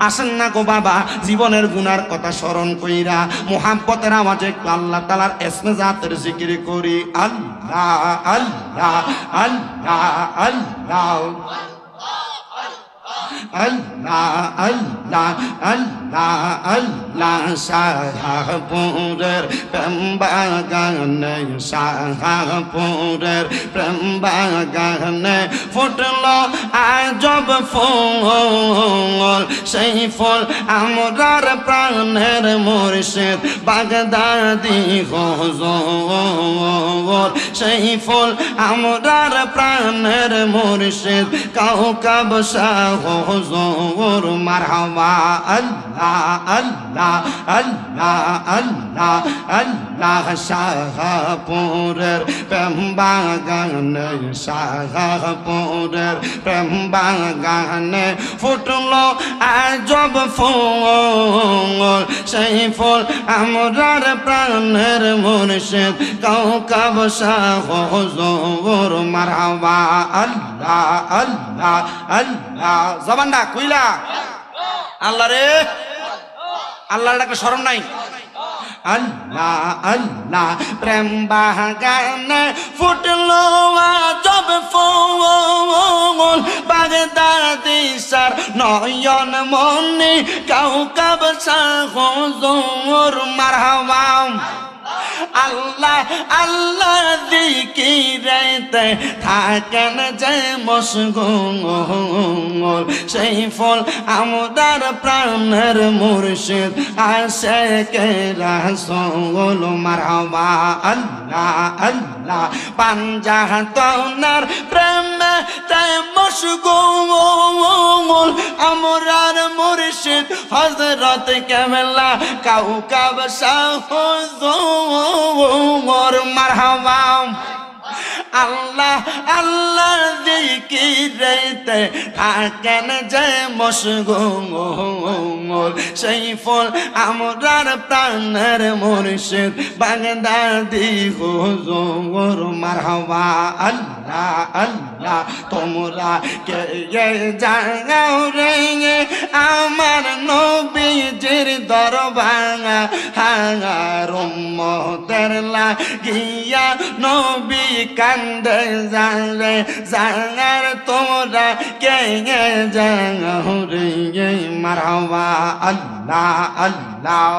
আসেন না গো বাবা, জীবনের গুনার কথা স্মরণ কইরা মুহাব্বতের আওয়াজে একটু আল্লাহ তাআলার ইসমে জাতের জিকির করি। আল্লাহ আল্লাহ আল্লাহ আল্লাহ আল্লাহ আল্লাহ আল্লাহ আল্লাহ। শাহপুরের প্রেম বাগানে, শাহপুরের প্রেম বাগানে ফুটল আজব ফুল, সেই ফুল আমরার প্রাণের মুর্শিদ বাগদাদি হুজুর, সেই ফুল আমরার প্রাণের মুর্শিদ কাউকাব শাহ হুজুর। মারহাবা আল্লাহ আল্লাহ আল্লাহ আল্লাহ আল্লাহ। শাহপুরের প্রেম বাগানে, শাহপুরের প্রেম বাগানে ফুটল আজব ফুল, সেই ফুল আমরার প্রাণের মুর্শিদ কাউকাব শাহ হুজুর। মারহাবা আল্লাহ আল্লাহ আল্লাহ। জবানটা কইলা আল্লাহ রে, আল্লাহর একটা শরম নাই। আল্লাহ আল্লাহ। প্রেম বাগানে ফুটলো আজব ফুল, বাগদাদি সার নয়ন মনি কাউকাব শাহ হুজুর। মারহাবা আল্লাহ আল্লাহ জিকিরেতে থাকেন যে মশগুল, সেই ফল আমদার প্রাণের মুর্শিদ আশিকে রাসূল। মারহাবা আল্লাহ আল্লাহ। পাঞ্জাতনের প্রেমে তে মশগুল, আমরার মুর্শিদ হযরত কেবলা কাউকাব শাহ হুজুর। মারহাবা আল্লাহ আল্লাহ জিকিরেতে থাকেন যে মশগুল, সেই ফল আমরার প্রাণের মুর্শিদ বাগদাদি হুজুর। মারহাবা আল্লাহ আল্লাহ। তোমরা কে যাও রে আমার নবীজির দরবারে, হাঙ্গার উম্মতের লাগিয়া নবী কান্দে জানে জানার। তোমরা কে যাও রে। মারহাবা আল্লাহ আল্লাহ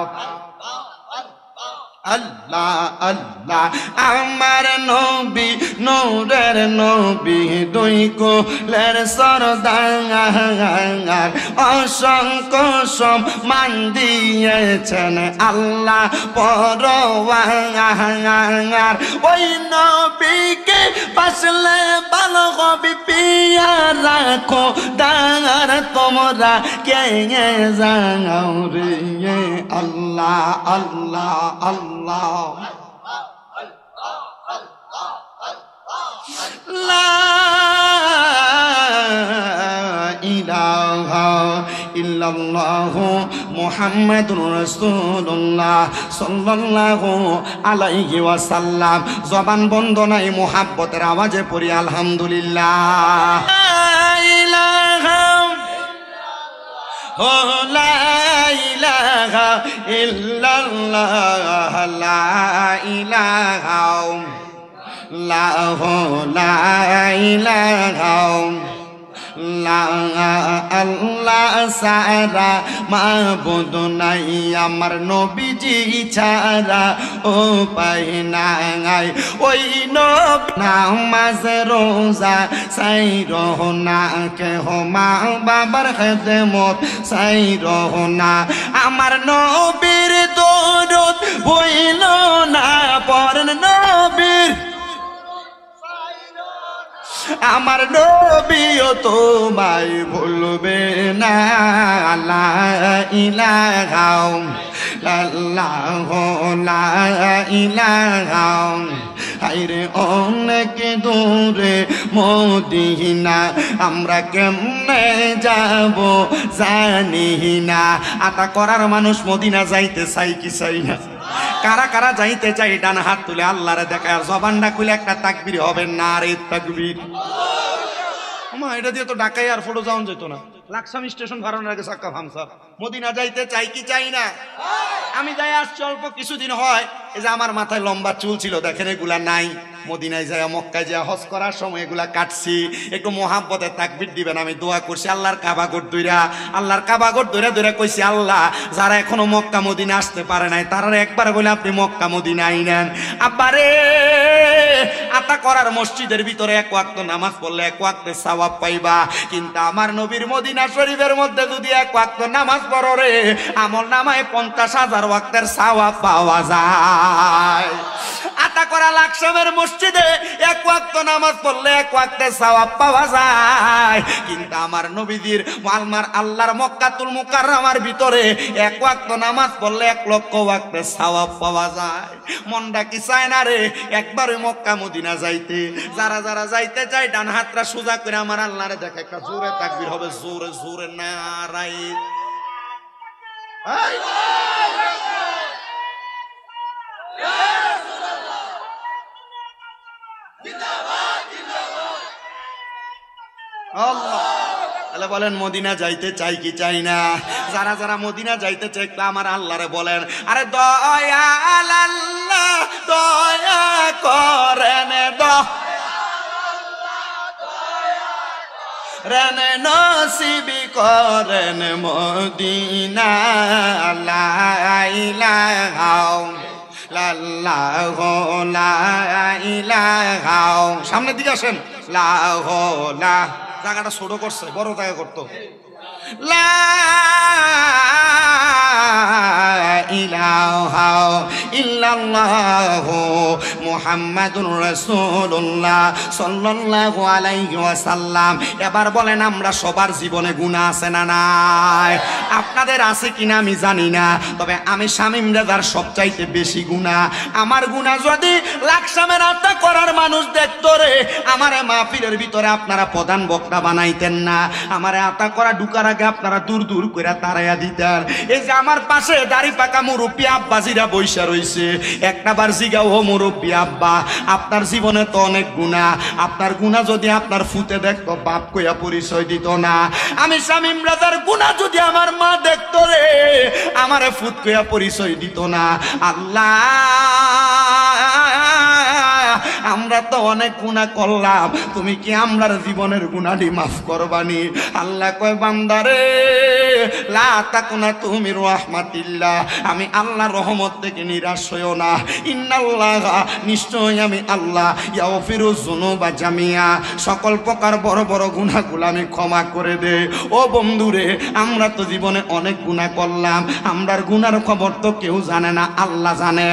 আল্লাহ আল্লাহ। আমার নবী নূরের নবী, দুই কুলের সরদার, অসংখ্য সম্মান দিয়েছেন আল্লাহ পরওয়ার। ওই নবীকে বাসলে ভালো হবে পিয়া রাখো দার। তোমরা কে যাও রে। আল্লাহ আল্লাহ আল্লাহ। লা ইলাহা ইল্লাল্লাহু মুহাম্মাদুর রাসূলুল্লাহ সাল্লাল্লাহু আলাইহি ওয়াসাল্লাম। জবান বন্ধ নাই, মুহাব্বতের আওয়াজে পড়ি আলহামদুলিল্লাহ। লা ইলাহা লা ইলাহা ইল্লাল্লাহ, লা ইলাহা লা ইলাহা আল্লাহ সারা মাবুদ নাই, আমার নবীজি ছাড়া উপায় নাই। ওই নবী নামাজ রোজা সাইরো না, কেহ মা বাবার খেদমত সাইরো না। আমার নবীর দরুদ ভুইল না, পড়েন নবীর। আমার নবীও তোমায় ভুলবে না। লা ইলাহা ইল্লাল্লাহু লা ইলাহা। হায়রে অনেক দূরে মদিনা, আমরা কেমনে যাব জানি না। আতা করার মানুষ মদিনা যাইতে চাই কি চাই না? কারা কারা যাইতে চাই ডান হাত তুলে আল্লাহরে দেখায়। আর জবানটা খুলে একটা তাকবীর হবে না রে তাকবীর। এটা দিয়ে তো ঢাকায় আর ফটো যাওয়া যেত না। লাকসাম স্টেশন ভাড়ানোর আগে চাক্কা পাংচার। মদিনা যাইতে চাই কি চাই না? আমি যাই আসছি অল্প কিছুদিন হয়, এই যে আমার মাথায় লম্বা চুল ছিল দেখেন এগুলা নাই। মদিনায় যায় মক্কায় যায় হজ করার সময় এগুলা কাটছি। একটু মোহাব্বতে তাকবীর দিবেন, আমি দোয়া করছি আল্লাহর কাবাগর দইরা, আল্লাহর কাবাগর দইরা দইরা কইছি আল্লাহ যারা এখনো মক্কা মদিনা আসতে পারে নাই তারা একবার বলে আপনি মক্কা মদিনা আইনেন। আব্বারে আতা করার মসজিদের ভিতরে এক ওয়াক্ত নামাজ পড়লে এক ওয়াক্তের সওয়াব পাইবা, কিন্তু আমার নবীর মদিনা শরীফের মধ্যে যদি এক ওয়াক্ত নামাজ পড়ো রে আমল নামায় 50,000 ওয়াক্তের সওয়াব পাওয়া যায়। আতা করা লাকসামের মসজিদে এক ওয়াক্ত নামাজ পড়লে এক ওয়াক্তের সওয়াব পাওয়া যায়, কিন্তু আমার নবীজির মালমার আল্লাহর মক্কাতুল মুকাররমার ভিতরে এক ওয়াক্ত নামাজ পড়লে 1 লক্ষ ওয়াক্তের সওয়াব পাওয়া যায়। মনটা কি চায় না রে একবার ওই মক্কা মদিনা যাইতে? যারা যারা যাইতে চায় ডান হাতটা সোজা করে আমার আল্লাহরে দেখে একটা জোরে তাকবীর হবে, জোরে জোরে নারায়ে আল্লাহ। তাহলে বলেন মদিনা যাইতে চাই কি চাই না? যারা যারা মদিনা যাইতে চাই আমার আল্লাহরে বলেন আরে দয়াল আল্লাহ দয়া করেন রেন নসিবি করেন মদিনা লা ইলাহা ইল্লাল্লাহু লা ইলাহা। সামনের দিকে আসেন। লা জায়গাটা ছোট করছে, বড় জায়গা করতো। লা ইলাহা ইল্লাল্লাহু মুহাম্মাদুর রাসূলুল্লাহ সাল্লাল্লাহু আলাইহি ওয়াসাল্লাম। এবার বলেন আমরা সবার জীবনে গুনাহ আছে না নাই? আপনাদের আছে কিনা আমি জানি না, তবে আমি শামীম রেজার সবচাইতে বেশি গুনাহ। আমার গুনাহ যদি লাকসামের আত্মা করার মানুষ দেখতো রে আমারে মাহফিলের ভিতরে আপনারা প্রধান বক্তা বানাইতেন না, আমারে আতা করা ঢুকার আগে আপনারা দূর দূর করে তাড়াইয়া দিতেন। এই যে আমার পাশে দাড়ি পাকা মুরব্বী আব্বাজিরা বইসা রইছে, একটা বার জিগাও ও মুরব্বী আব্বা আপনার জীবনে তো অনেক গুনাহ, আপনার গুনাহ যদি আপনার ফুতে দেখতো বাপ কইয়া পরিচয় দিত না। আমি শামীম রেজার গুনাহ যদি আমার মা দেখতো রে আমারে ফুত কইয়া পরিচয় দিত না। আল্লাহ আমরা তো অনেক গুনাহ করলাম, তুমি কি আমরার জীবনের গুনাহটি মাফ করবানি? আল্লাহ কয় বান্দারে লা তাকুনাতু মির রাহমাতিল্লাহ, আমি আল্লাহর রহমত থেকে নিরাশ হইও না। ইন্নাল্লাহ নিশ্চয় আমি আল্লাহ ইয়াগফিরুয যুনুবা জামিয়া, সকল প্রকার বড় বড় গুনাহগুলো আমি ক্ষমা করে দে। ও বন্ধুরে আমরা তো জীবনে অনেক গুনাহ করলাম, আমরার গুনার খবর তো কেউ জানে না, আল্লাহ জানে।